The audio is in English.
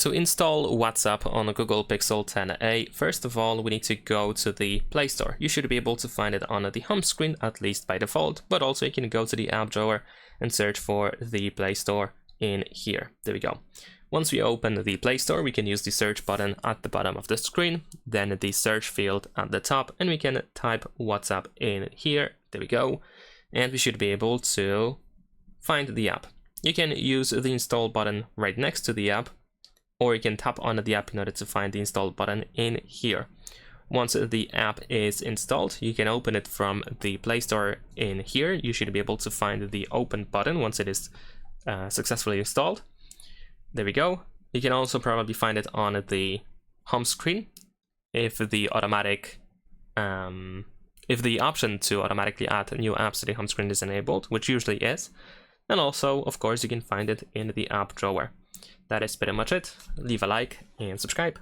To install WhatsApp on a Google Pixel 10a, first of all, we need to go to the Play Store. You should be able to find it on the home screen, at least by default, but also you can go to the app drawer and search for the Play Store in here. There we go. Once we open the Play Store, we can use the search button at the bottom of the screen, then the search field at the top, and we can type WhatsApp in here. There we go. And we should be able to find the app. You can use the install button right next to the app, or you can tap on the app in order to find the install button in here. Once the app is installed, you can open it from the Play Store in here. You should be able to find the open button once it is successfully installed. There we go. You can also probably find it on the home screen if the option to automatically add new apps to the home screen is enabled, which usually is. And also, of course, you can find it in the app drawer. That is pretty much it. Leave a like and subscribe.